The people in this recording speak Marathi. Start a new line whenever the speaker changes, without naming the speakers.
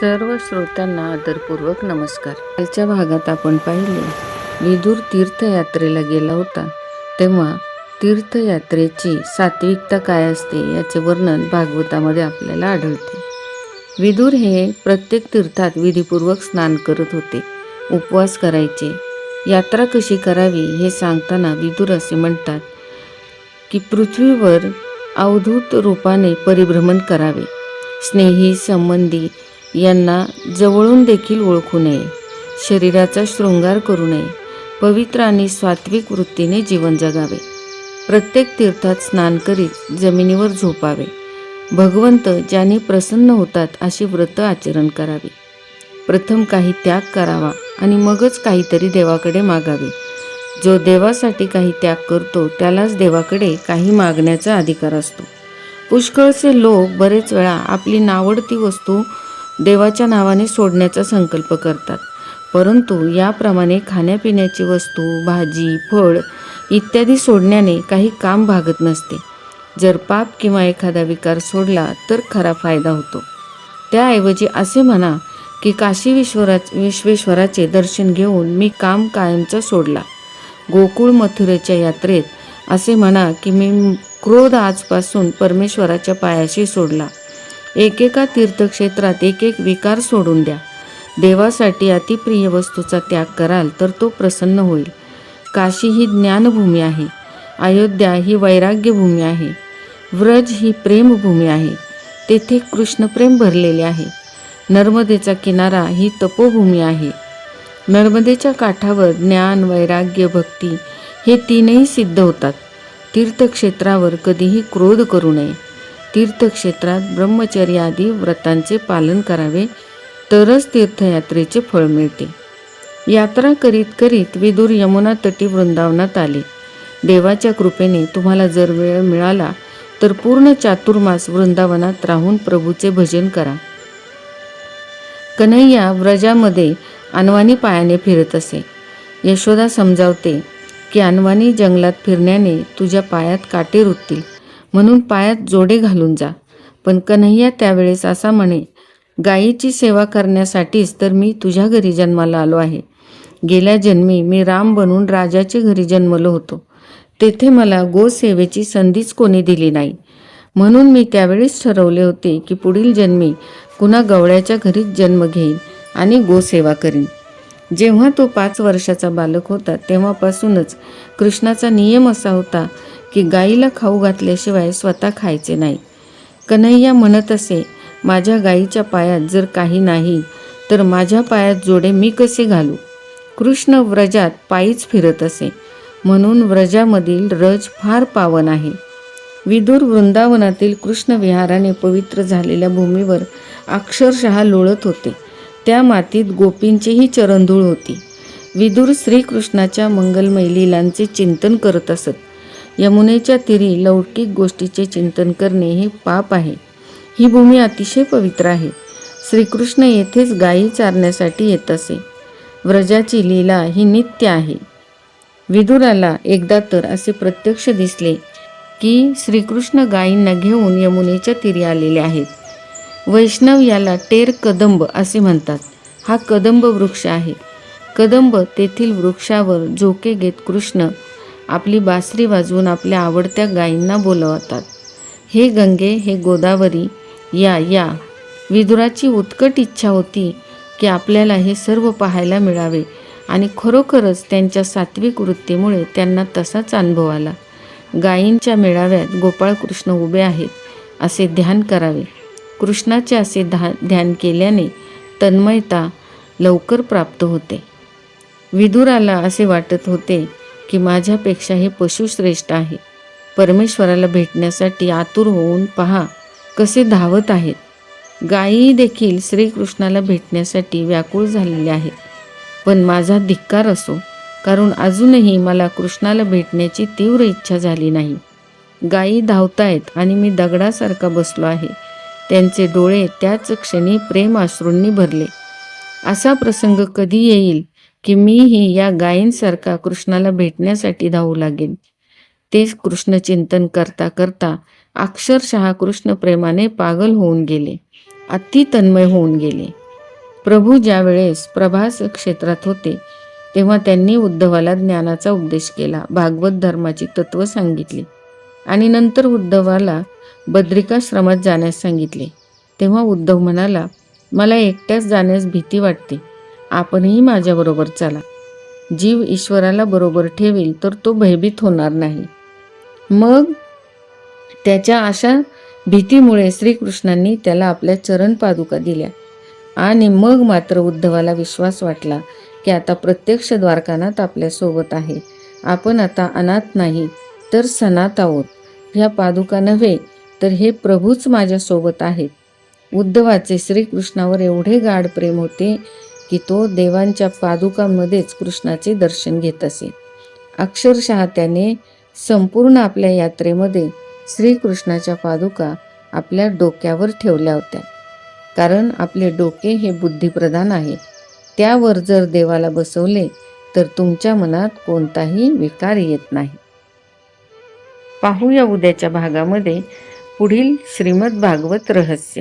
सर्व श्रोत्यांना आदरपूर्वक नमस्कार. कालच्या भागात आपण पाहिले विदुर तीर्थयात्रेला गेला होता, तेव्हा तीर्थयात्रेची सात्विकता काय असते याचे वर्णन भागवतामध्ये आपल्याला आढळते. विदुर हे प्रत्येक तीर्थात विधीपूर्वक स्नान करत होते, उपवास करायचे. यात्रा कशी करावी हे सांगताना विदुर असे म्हणतात की पृथ्वीवर अवधूत रूपाने परिभ्रमण करावे, स्नेही संबंधी यांना जवळून देखील ओळखू नये, शरीराचा शृंगार करू नये, पवित्र आणि सात्विक वृत्तीने जीवन जगावे, प्रत्येक तीर्थात स्नान करीत जमिनीवर झोपावे, भगवंत ज्याने प्रसन्न होतात अशी व्रत आचरण करावे, प्रथम काही त्याग करावा आणि मगच काहीतरी देवाकडे मागावे. जो देवासाठी काही त्याग करतो त्यालाच देवाकडे काही मागण्याचा अधिकार असतो. पुष्कळसे लोक बरेच वेळा आपली नावडती वस्तू देवाच्या नावाने सोडण्याचा संकल्प करतात, परंतु याप्रमाणे खाण्यापिण्याची वस्तू, भाजी, फळ इत्यादी सोडण्याने काही काम भागत नसते. जर पाप किंवा एखादा विकार सोडला तर खरा फायदा होतो. त्याऐवजी असे म्हणा की काशी विश्वेश्वराचे दर्शन घेऊन मी काम कायमचा सोडला. गोकुळ मथुरेच्या यात्रेत असे म्हणा की मी क्रोध आजपासून परमेश्वराच्या पायाशी सोडला. एकेका तीर्थक्षेत्रात एक एक विकार सोडून द्या. देवासाठी अतिप्रिय वस्तूचा त्याग कराल तर तो प्रसन्न होईल. काशी ही ज्ञानभूमी आहे, अयोध्या ही वैराग्यभूमी आहे, व्रज ही प्रेमभूमी आहे, तेथे कृष्णप्रेम भरलेले आहे. नर्मदेचा किनारा ही तपोभूमी आहे. नर्मदेच्या काठावर ज्ञान, वैराग्य, भक्ती हे तीनही सिद्ध होतात. तीर्थक्षेत्रावर कधीही क्रोध करू नये. तीर्थक्षेत्रात ब्रह्मचर्य आदी व्रतांचे पालन करावे, तरच तीर्थयात्रेचे फळ मिळते. यात्रा करीत करीत विदुर यमुना तटी वृंदावनात आले. देवाच्या कृपेने तुम्हाला जर वेळ मिळाला तर पूर्ण चातुर्मास वृंदावनात राहून प्रभूचे भजन करा. कन्हैया व्रजामध्ये अनवाणी पायाने फिरत असे. यशोदा समजावते की अनवाणी जंगलात फिरण्याने तुझ्या पायात काटे रुततील, म्हणून पायात जोडे घालून जा. पण कन्हैया त्यावेळेस असा म्हणे, गायीची सेवा करण्यासाठीच तर मी तुझ्या घरी जन्माला आलो आहे. गेल्या जन्मी मी राम बनून राजाच्या घरी जन्मलो होतो. तेथे मला गोसेवेची संधीच कोणी दिली नाही, म्हणून मी त्यावेळेस ठरवले होते की पुढील जन्मी कुणा गवळ्याच्या घरीच जन्म घेईन आणि गोसेवा करीन. जेव्हा तो 5 वर्षाचा बालक होता तेव्हापासूनच कृष्णाचा नियम असा होता की गाईला खाऊ घातल्याशिवाय स्वतः खायचे नाही. कन्हैया म्हणत असे, माझ्या गाईच्या पायात जर काही नाही तर माझ्या पायात जोडे मी कसे घालू. कृष्ण व्रजात पायीच फिरत असे, म्हणून व्रजामधील रज फार पावन आहे. विदुर वृंदावनातील कृष्ण विहाराने पवित्र झालेल्या भूमीवर अक्षरशः लोळत होते. त्या मातीत गोपींचीही चरणधूळ होती. विदुर श्रीकृष्णाच्या मंगलमय लीलांचे चिंतन करत असत. यमुनेच्या तीरी लौकिक गोष्टीचे चिंतन करणे हे पाप आहे. ही भूमी अतिशय पवित्र आहे. श्रीकृष्ण येथेच गायी चारण्यासाठी येत असे. व्रजाची लीला ही नित्य आहे. विदुराला एकदा तर असे प्रत्यक्ष दिसले की श्रीकृष्ण गायींना घेऊन यमुनेच्या तीरी आलेले आहेत. वैष्णव याला टेर कदंब असे म्हणतात. हा कदंब वृक्ष आहे. कदंब तेथील वृक्षावर झोके घेत कृष्ण आपली बासरी वाजवून आपल्या आवडत्या गायींना बोलवतात. हे गंगे, हे गोदावरी, या या. विदुराची उत्कट इच्छा होती की आपल्याला हे सर्व पाहायला मिळावे आणि खरोखरच त्यांच्या सात्विक वृत्तीमुळे त्यांना तसाच अनुभव आला. गायींच्या मेळाव्यात गोपाळकृष्ण उभे आहेत असे ध्यान करावे. कृष्णाचे असे ध्यान केल्याने तन्मयता लवकर प्राप्त होते. विदुराला असे वाटत होते की माझ्यापेक्षा हे पशु श्रेष्ठ आहे. परमेश्वराला भेटण्यासाठी आतुर होऊन पहा कसे धावत आहेत. गायी देखील श्रीकृष्णाला भेटण्यासाठी व्याकुळ झालेल्या आहेत. पण माझा धिक्कार असो, कारण अजूनही मला कृष्णाला भेटण्याची तीव्र इच्छा झाली नाही. गायी धावतायत आणि मी दगडासारखा बसलो आहे. त्यांचे डोळे त्याच क्षणी प्रेम अश्रूंनी भरले. असा प्रसंग कधी येईल की मीही या गायींसारखा कृष्णाला भेटण्यासाठी धावू लागेन. तेच कृष्णचिंतन करता करता अक्षरशः कृष्ण प्रेमाने पागल होऊन गेले, अति तन्मय होऊन गेले. प्रभू ज्या वेळेस प्रभास क्षेत्रात होते तेव्हा त्यांनी उद्धवाला ज्ञानाचा उपदेश केला, भागवत धर्माची तत्व सांगितली आणि नंतर उद्धवाला बद्रिकाश्रमात जाण्यास सांगितले. तेव्हा उद्धव म्हणाला, मला एकट्याच जाण्यास भीती वाटते, आपणही माझ्याबरोबर चला. जीव ईश्वराला बरोबर ठेवील तर तो भयभीत होणार नाही. मग त्याच्या अशा भीतीमुळे श्रीकृष्णांनी त्याला आपल्या चरण पादुका दिल्या आणि मग मात्र उद्धवाला विश्वास वाटला की आता प्रत्यक्ष द्वारकानाथ आपल्यासोबत आहे. आपण आता अनाथ नाही तर सनाथ आहोत. ह्या पादुका नव्हे तर हे प्रभूच माझ्यासोबत आहेत. उद्धवाचे श्रीकृष्णावर एवढे गाढ प्रेम होते की तो देवांच्या पादुकांमध्येच कृष्णाचे दर्शन घेत असे. अक्षरशः त्याने संपूर्ण आपल्या यात्रेमध्ये श्रीकृष्णाच्या पादुका आपल्या डोक्यावर ठेवल्या होत्या. कारण आपले डोके हे बुद्धिप्रधान आहे. त्यावर जर देवाला बसवले तर तुमच्या मनात कोणताही विकार येत नाही. पाहूया उद्याच्या भागामध्ये पुढील श्रीमद भागवत रहस्य.